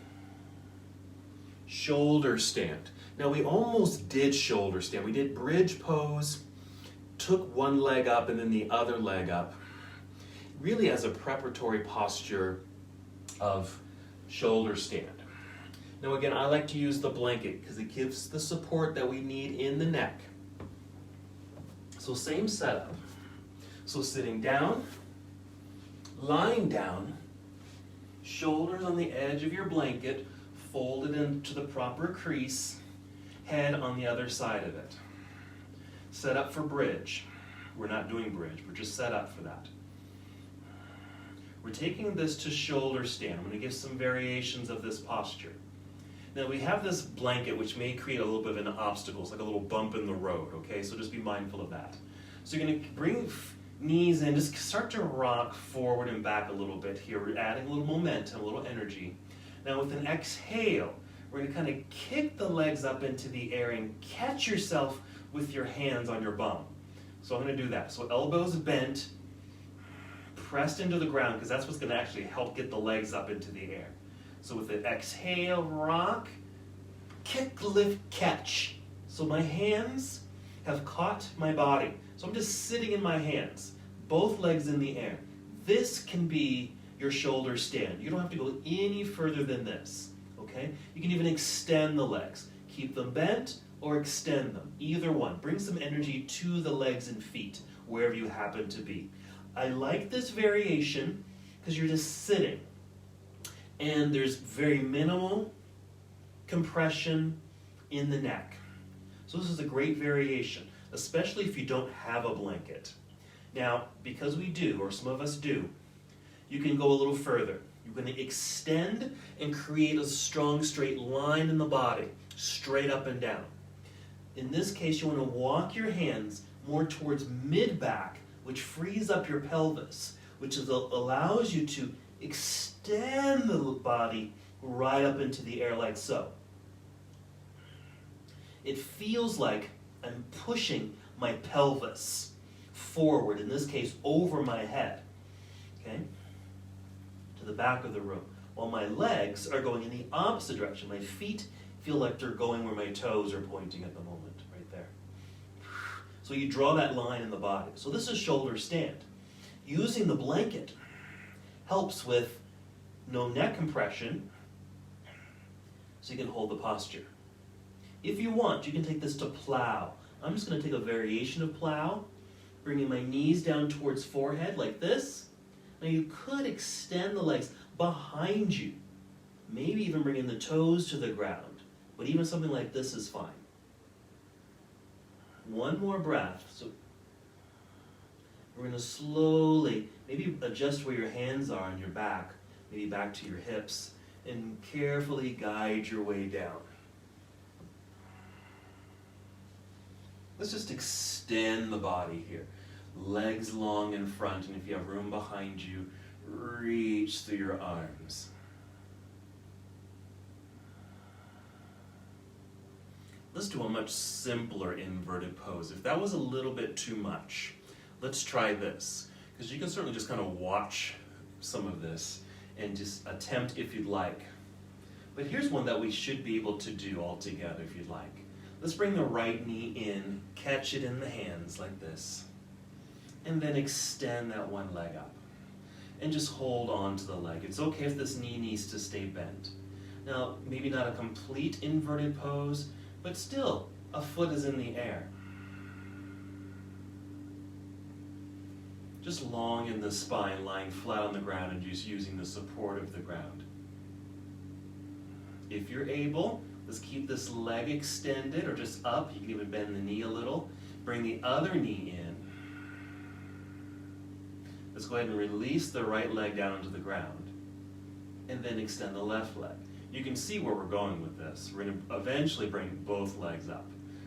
shoulder stand. Now we almost did shoulder stand. We did bridge pose, took one leg up and then the other leg up, really as a preparatory posture of shoulder stand. Now again, I like to use the blanket because it gives the support that we need in the neck. So same setup. So sitting down, lying down, shoulders on the edge of your blanket, folded into the proper crease, head on the other side of it. Set up for bridge. We're not doing bridge, we're just set up for that. We're taking this to shoulder stand. I'm going to give some variations of this posture. Now we have this blanket which may create a little bit of an obstacle. It's like a little bump in the road, okay? So just be mindful of that. So you're going to bring knees in, just start to rock forward and back a little bit here. We're adding a little momentum, a little energy. Now with an exhale, we're going to kind of kick the legs up into the air and catch yourself with your hands on your bum. So I'm going to do that. So elbows bent, pressed into the ground, because that's what's going to actually help get the legs up into the air. So with an exhale, rock, kick, lift, catch. So my hands have caught my body. So I'm just sitting in my hands, both legs in the air. This can be your shoulder stand. You don't have to go any further than this, okay? You can even extend the legs. Keep them bent or extend them, either one. Bring some energy to the legs and feet, wherever you happen to be. I like this variation because you're just sitting. And there's very minimal compression in the neck. So this is a great variation, especially if you don't have a blanket. Now, because we do, or some of us do, you can go a little further. You're going to extend and create a strong straight line in the body, straight up and down. In this case, you want to walk your hands more towards mid-back which frees up your pelvis, which allows you to extend the body right up into the air like so. It feels like I'm pushing my pelvis forward, in this case over my head, okay, to the back of the room, while my legs are going in the opposite direction. My feet feel like they're going where my toes are pointing at the moment, right there. So you draw that line in the body. So this is shoulder stand. Using the blanket helps with no neck compression, so you can hold the posture. If you want, you can take this to plow. I'm just going to take a variation of plow, bringing my knees down towards forehead like this. Now you could extend the legs behind you, maybe even bringing the toes to the ground, but even something like this is fine. One more breath. So we're going to slowly, maybe adjust where your hands are on your back, maybe back to your hips, and carefully guide your way down. Let's just extend the body here. Legs long in front, and if you have room behind you, reach through your arms. Let's do a much simpler inverted pose. If that was a little bit too much, let's try this. Because you can certainly just kind of watch some of this and just attempt if you'd like. But here's one that we should be able to do all together if you'd like. Let's bring the right knee in, catch it in the hands like this, and then extend that one leg up. And just hold on to the leg. It's okay if this knee needs to stay bent. Now, maybe not a complete inverted pose, but still, a foot is in the air. Just long in the spine, lying flat on the ground and just using the support of the ground. If you're able, let's keep this leg extended or just up. You can even bend the knee a little. Bring the other knee in. Let's go ahead and release the right leg down onto the ground. And then extend the left leg. You can see where we're going with this. We're going to eventually bring both legs up.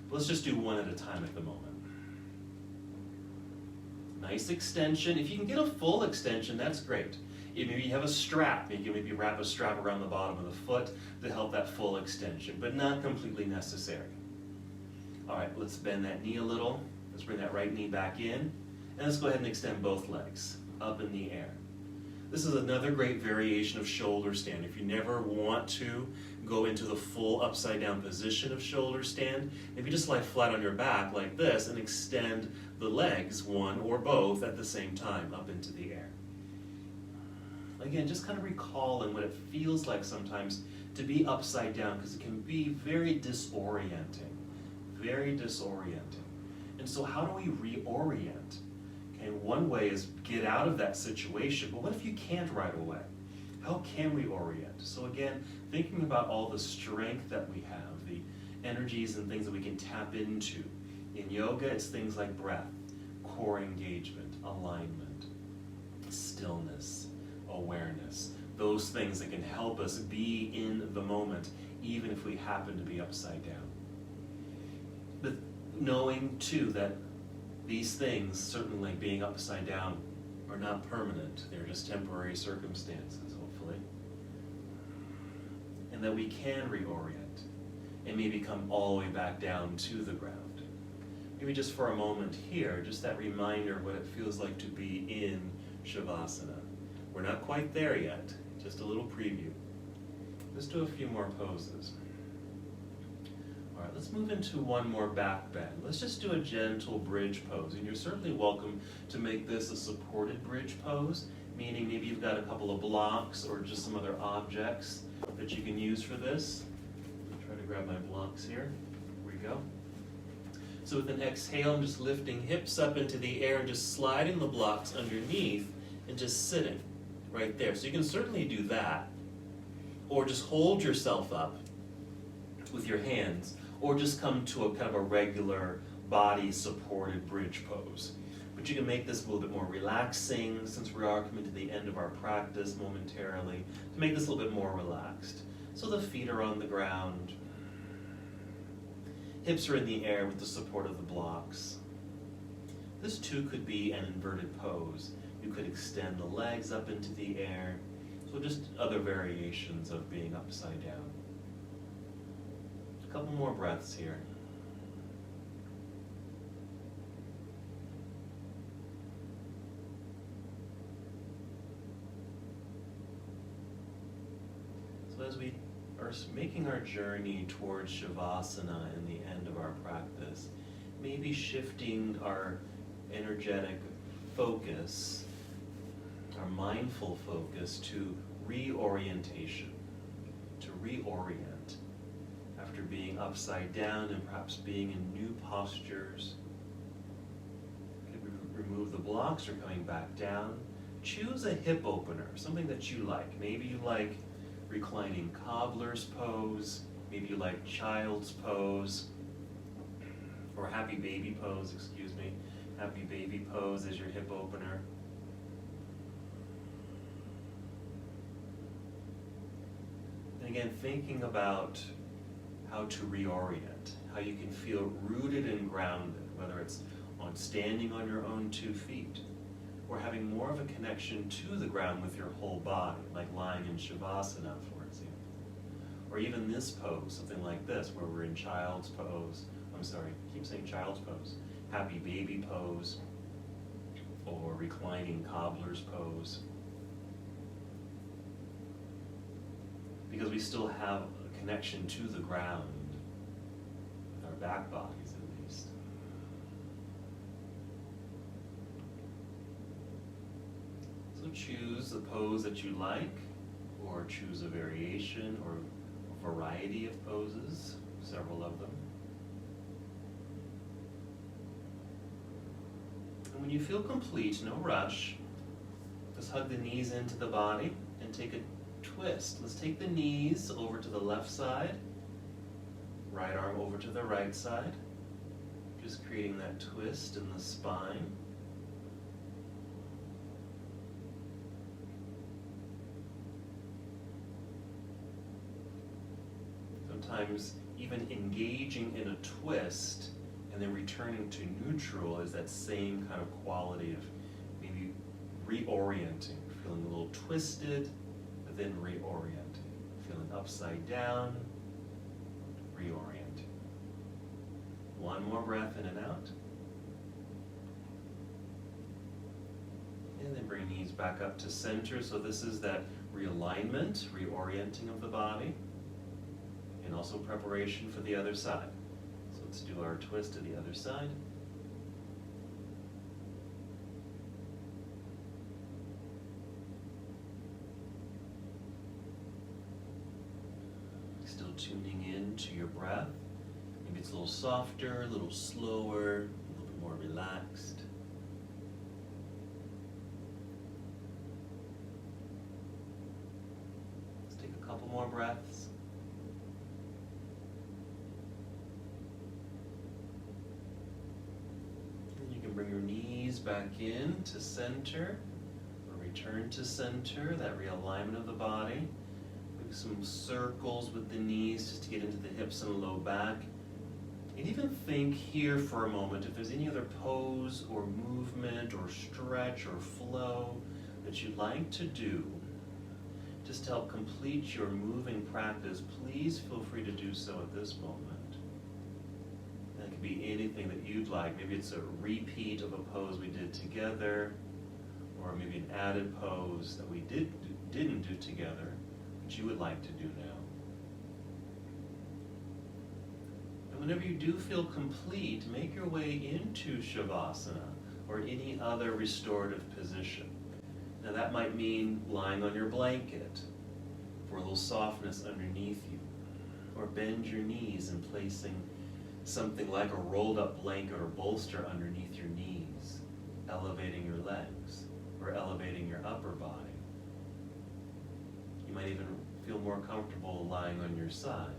But let's just do one at a time at the moment. Nice extension. If you can get a full extension, that's great. Maybe you have a strap. You can maybe wrap a strap around the bottom of the foot to help that full extension, but not completely necessary. All right, let's bend that knee a little. Let's bring that right knee back in. And let's go ahead and extend both legs up in the air. This is another great variation of shoulder stand. If you never want to go into the full upside down position of shoulder stand, maybe just lie flat on your back like this and extend the legs, one or both, at the same time up into the air. Again, just kind of recalling what it feels like sometimes to be upside down, because it can be very disorienting. Very disorienting. And so how do we reorient? Okay, one way is get out of that situation, but what if you can't right away? How can we orient? So again, thinking about all the strength that we have, the energies and things that we can tap into. In yoga, it's things like breath, core engagement, alignment, stillness, awareness, those things that can help us be in the moment, even if we happen to be upside down. But knowing too that these things, certainly being upside down, are not permanent. They're just temporary circumstances, hopefully. And that we can reorient and maybe come all the way back down to the ground. Maybe just for a moment here, just that reminder of what it feels like to be in Shavasana. We're not quite there yet, just a little preview. Let's do a few more poses. All right, let's move into one more back bend. Let's just do a gentle bridge pose. And you're certainly welcome to make this a supported bridge pose, meaning maybe you've got a couple of blocks or just some other objects that you can use for this. I'll try to grab my blocks here. Here we go. So with an exhale, I'm just lifting hips up into the air and just sliding the blocks underneath and just sitting right there. So you can certainly do that, or just hold yourself up with your hands, or just come to a kind of a regular body supported bridge pose. But you can make this a little bit more relaxing, since we are coming to the end of our practice momentarily, to make this a little bit more relaxed. So the feet are on the ground, hips are in the air with the support of the blocks. This too could be an inverted pose. You could extend the legs up into the air. So just other variations of being upside down. A couple more breaths here. So as we are making our journey towards Shavasana in the end of our practice, maybe shifting our energetic focus, our mindful focus to reorientation, to reorient after being upside down and perhaps being in new postures. Remove the blocks or coming back down. Choose a hip opener, something that you like. Maybe you like reclining cobbler's pose, maybe you like child's pose, or happy baby pose, excuse me. Happy baby pose as your hip opener. And again, thinking about how to reorient, how you can feel rooted and grounded, whether it's on standing on your own 2 feet, or having more of a connection to the ground with your whole body, like lying in Shavasana, for example. Or even this pose, something like this, where we're in child's pose. I'm sorry, I keep saying child's pose. Happy baby pose, or reclining cobbler's pose. Because we still have a connection to the ground, with our back bodies at least. So choose the pose that you like, or choose a variation or a variety of poses, several of them. And when you feel complete, no rush, just hug the knees into the body and take a twist. Let's take the knees over to the left side, right arm over to the right side, just creating that twist in the spine. Sometimes even engaging in a twist and then returning to neutral is that same kind of quality of maybe reorienting, feeling a little twisted, but then reorienting, feeling upside down, reorienting. One more breath in and out. And then bring knees back up to center. So this is that realignment, reorienting of the body, and also preparation for the other side. So let's do our twist to the other side. Still tuning in to your breath. Maybe it's a little softer, a little slower, a little bit more relaxed. Let's take a couple more breaths. And you can bring your knees back in to center, or return to center, that realignment of the body. Some circles with the knees just to get into the hips and low back. And even think here for a moment if there's any other pose or movement or stretch or flow that you'd like to do just to help complete your moving practice. Please feel free to do so at this moment. And it could be anything that you'd like. Maybe it's a repeat of a pose we did together, or maybe an added pose that we didn't do together, you would like to do now. And whenever you do feel complete, make your way into Shavasana or any other restorative position. Now that might mean lying on your blanket for a little softness underneath you, or bend your knees and placing something like a rolled up blanket or bolster underneath your knees, elevating your legs or elevating your upper body. You might even feel more comfortable lying on your side,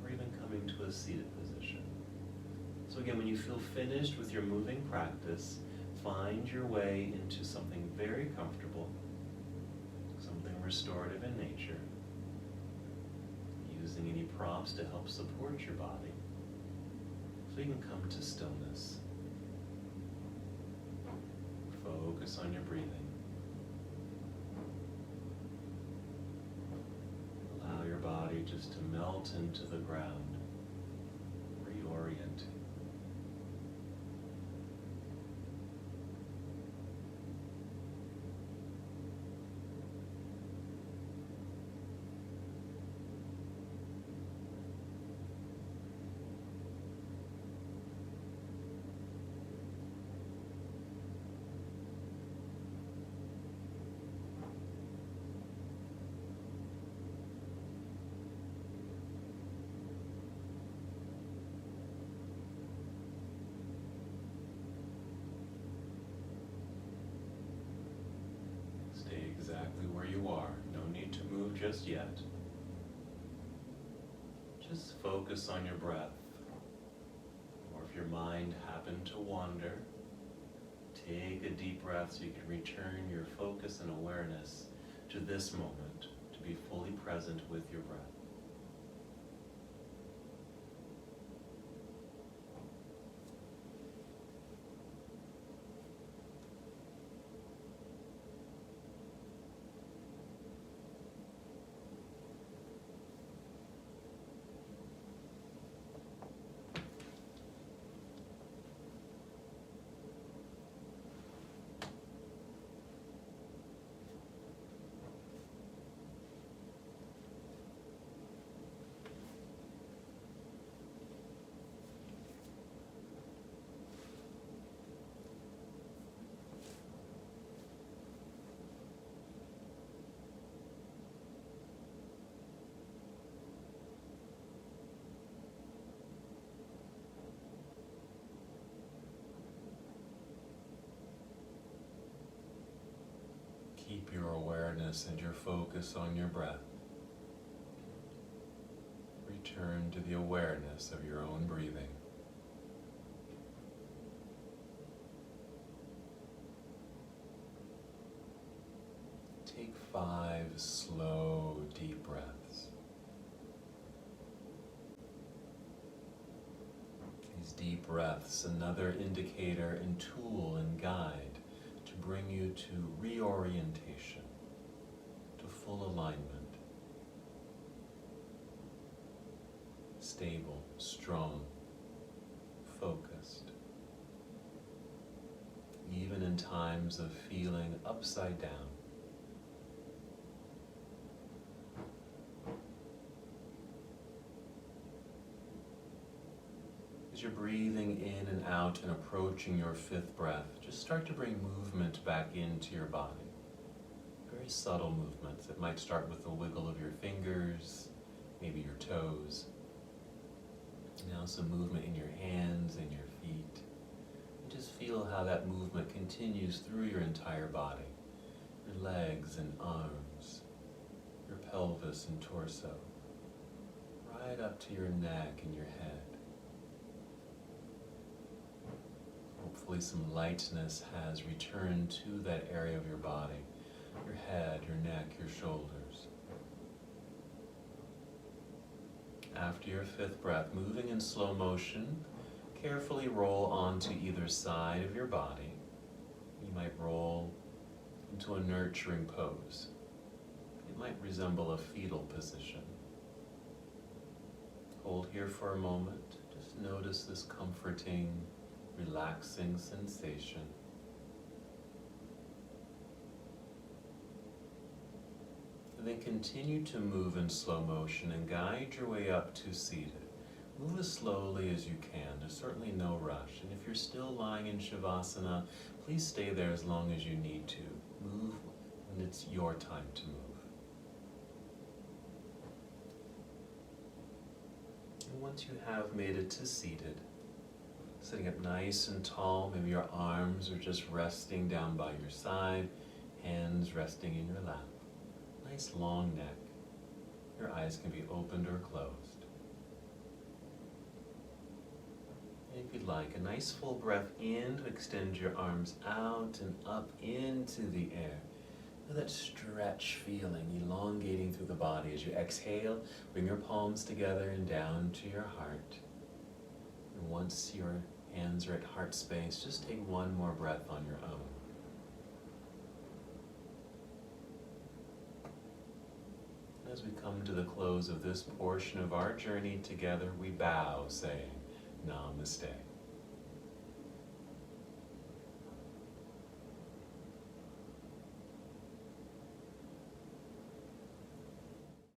or even coming to a seated position. So again, when you feel finished with your moving practice, find your way into something very comfortable, something restorative in nature, using any props to help support your body, so you can come to stillness. Focus on your breathing. Allow your body just to melt into the ground, reorienting. Exactly where you are. No need to move just yet. Just focus on your breath. Or if your mind happened to wander, take a deep breath so you can return your focus and awareness to this moment, to be fully present with your breath. Keep your awareness and your focus on your breath. Return to the awareness of your own breathing. Take 5 slow, deep breaths. These deep breaths, another indicator and tool and guide to bring you to reorientation, to full alignment. Stable, strong, focused. Even in times of feeling upside down. As you're breathing in and out and approaching your 5th breath, just start to bring movement back into your body. Very subtle movements. It might start with the wiggle of your fingers, maybe your toes. Now some movement in your hands and your feet. And just feel how that movement continues through your entire body. Your legs and arms, your pelvis and torso, right up to your neck and your head. Hopefully some lightness has returned to that area of your body, your head, your neck, your shoulders. After your 5th breath, moving in slow motion, carefully roll onto either side of your body. You might roll into a nurturing pose. It might resemble a fetal position. Hold here for a moment. Just notice this comforting, relaxing sensation. And then continue to move in slow motion and guide your way up to seated. Move as slowly as you can. There's certainly no rush. And if you're still lying in Shavasana, please stay there as long as you need to. Move when it's your time to move. And once you have made it to seated, sitting up nice and tall, maybe your arms are just resting down by your side, hands resting in your lap. Nice long neck. Your eyes can be opened or closed. And if you'd like, a nice full breath in to extend your arms out and up into the air. Feel that stretch feeling, elongating through the body. As you exhale, bring your palms together and down to your heart. And once your hands are at heart space, just take one more breath on your own. As we come to the close of this portion of our journey together, we bow, saying, Namaste.